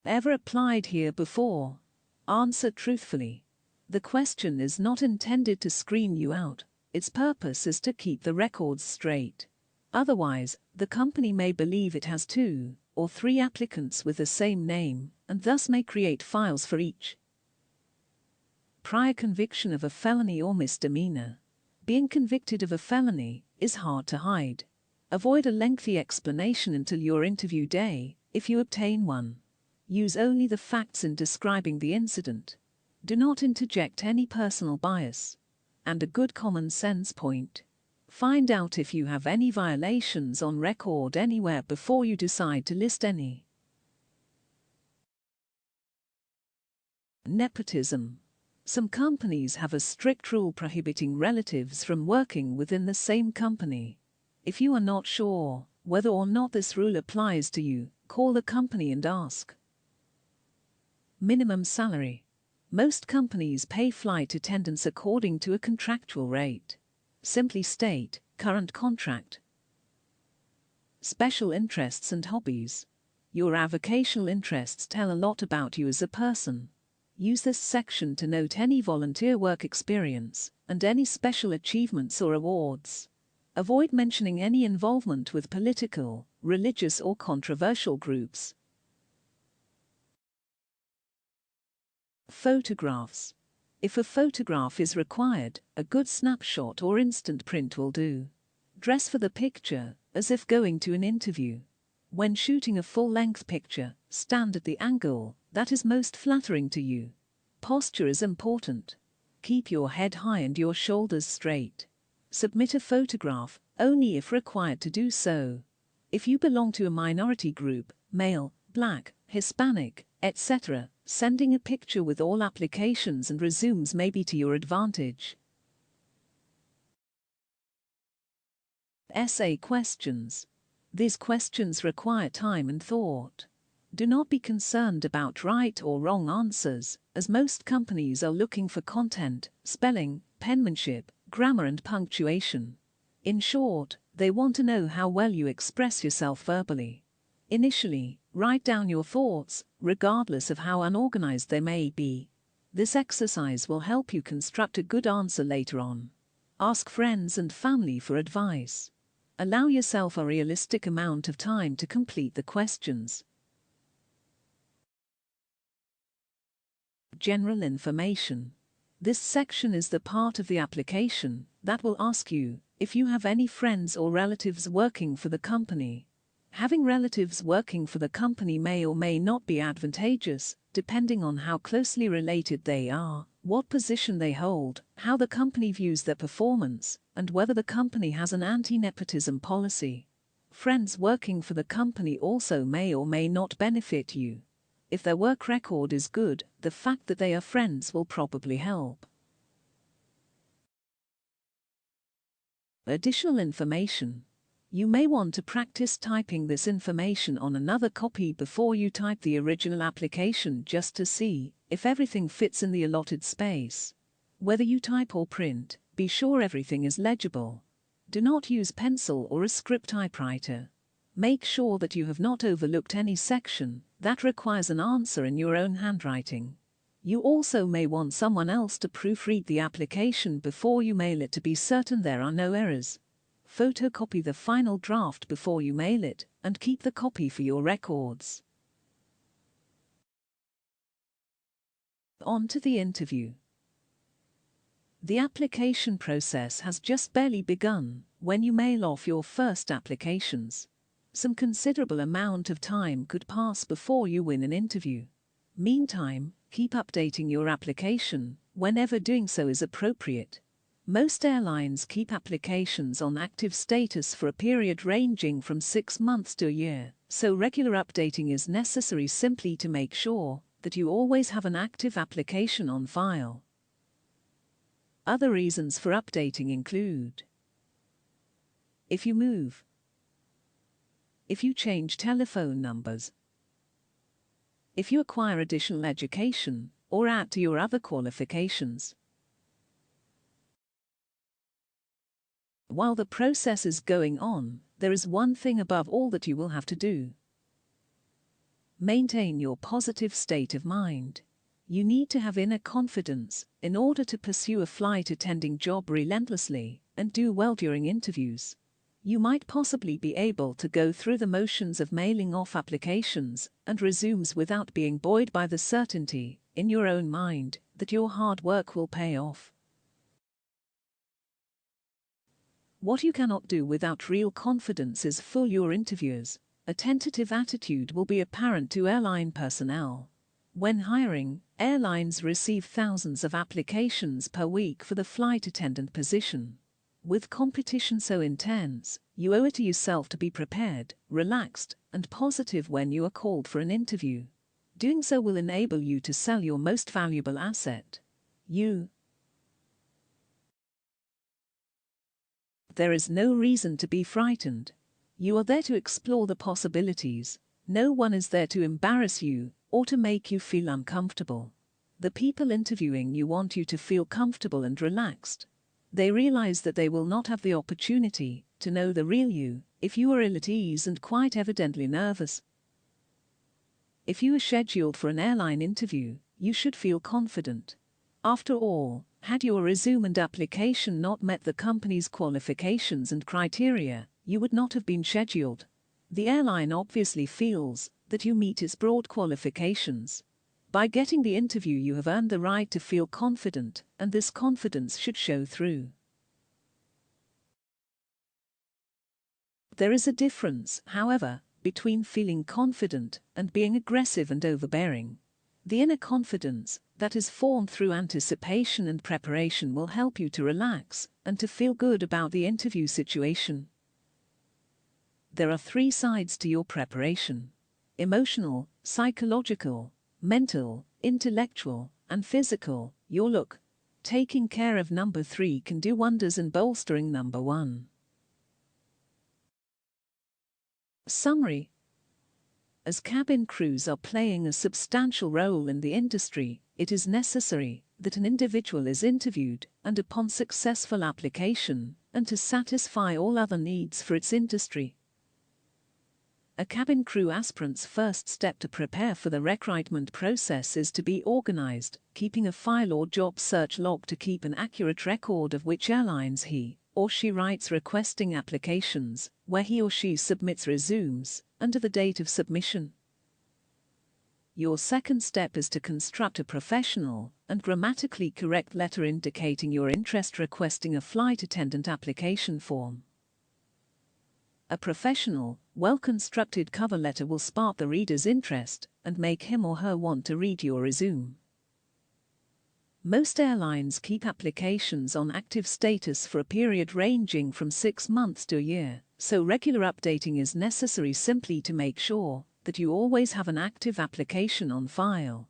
Ever applied here before? Answer truthfully. The question is not intended to screen you out. Its purpose is to keep the records straight. Otherwise, the company may believe it has 2 or 3 applicants with the same name, and thus may create files for each. Prior conviction of a felony or misdemeanor. Being convicted of a felony is hard to hide. Avoid a lengthy explanation until your interview day, if you obtain one. Use only the facts in describing the incident. Do not interject any personal bias. And a good common sense point. Find out if you have any violations on record anywhere before you decide to list any. Nepotism. Some companies have a strict rule prohibiting relatives from working within the same company. If you are not sure whether or not this rule applies to you, call the company and ask. Minimum salary. Most companies pay flight attendants according to a contractual rate. Simply state, current contract. Special interests and hobbies. Your avocational interests tell a lot about you as a person. Use this section to note any volunteer work experience and any special achievements or awards. Avoid mentioning any involvement with political, religious or controversial groups. Photographs. If a photograph is required, a good snapshot or instant print will do. Dress for the picture, as if going to an interview. When shooting a full-length picture, stand at the angle that is most flattering to you. Posture is important. Keep your head high and your shoulders straight. Submit a photograph only if required to do so. If you belong to a minority group, male, black, Hispanic, etc., sending a picture with all applications and resumes may be to your advantage. Essay questions. These questions require time and thought. Do not be concerned about right or wrong answers, as most companies are looking for content, spelling, penmanship, grammar and punctuation. In short, they want to know how well you express yourself verbally. Initially, write down your thoughts, regardless of how unorganized they may be. This exercise will help you construct a good answer later on. Ask friends and family for advice. Allow yourself a realistic amount of time to complete the questions. General information. This section is the part of the application that will ask you if you have any friends or relatives working for the company. Having relatives working for the company may or may not be advantageous, depending on how closely related they are, what position they hold, how the company views their performance, and whether the company has an anti-nepotism policy. Friends working for the company also may or may not benefit you. If their work record is good, the fact that they are friends will probably help. Additional information. You may want to practice typing this information on another copy before you type the original application just to see if everything fits in the allotted space. Whether you type or print, be sure everything is legible. Do not use pencil or a script typewriter. Make sure that you have not overlooked any section that requires an answer in your own handwriting. You also may want someone else to proofread the application before you mail it to be certain there are no errors. Photocopy the final draft before you mail it, and keep the copy for your records. On to the interview. The application process has just barely begun when you mail off your first applications. Some considerable amount of time could pass before you win an interview. Meantime, keep updating your application whenever doing so is appropriate. Most airlines keep applications on active status for a period ranging from 6 months to a year, so regular updating is necessary simply to make sure that you always have an active application on file. Other reasons for updating include: if you move, if you change telephone numbers, if you acquire additional education or add to your other qualifications. While the process is going on, there is one thing above all that you will have to do. Maintain your positive state of mind. You need to have inner confidence in order to pursue a flight attending job relentlessly and do well during interviews. You might possibly be able to go through the motions of mailing off applications and resumes without being buoyed by the certainty, in your own mind, that your hard work will pay off. What you cannot do without real confidence is fool your interviewers. A tentative attitude will be apparent to airline personnel. When hiring, airlines receive thousands of applications per week for the flight attendant position. With competition so intense, you owe it to yourself to be prepared, relaxed, and positive when you are called for an interview. Doing so will enable you to sell your most valuable asset, you. There is no reason to be frightened. You are there to explore the possibilities. No one is there to embarrass you or to make you feel uncomfortable. The people interviewing you want you to feel comfortable and relaxed. They realize that they will not have the opportunity to know the real you if you are ill at ease and quite evidently nervous. If you are scheduled for an airline interview, you should feel confident. After all, had your resume and application not met the company's qualifications and criteria, you would not have been scheduled. The airline obviously feels that you meet its broad qualifications. By getting the interview, you have earned the right to feel confident, and this confidence should show through. There is a difference, however, between feeling confident and being aggressive and overbearing. The inner confidence that is formed through anticipation and preparation will help you to relax and to feel good about the interview situation. There are 3 sides to your preparation: emotional, psychological, mental, intellectual, and physical. Your look. Taking care of number 3 can do wonders in bolstering number 1. Summary. As cabin crews are playing a substantial role in the industry, it is necessary that an individual is interviewed and upon successful application and to satisfy all other needs for its industry. A cabin crew aspirant's first step to prepare for the recruitment process is to be organized, keeping a file or job search log to keep an accurate record of which airlines he or she writes requesting applications, where he or she submits resumes, and to the date of submission. Your second step is to construct a professional and grammatically correct letter indicating your interest requesting a flight attendant application form. A professional, well-constructed cover letter will spark the reader's interest and make him or her want to read your resume. Most airlines keep applications on active status for a period ranging from 6 months to a year, so regular updating is necessary simply to make sure that you always have an active application on file.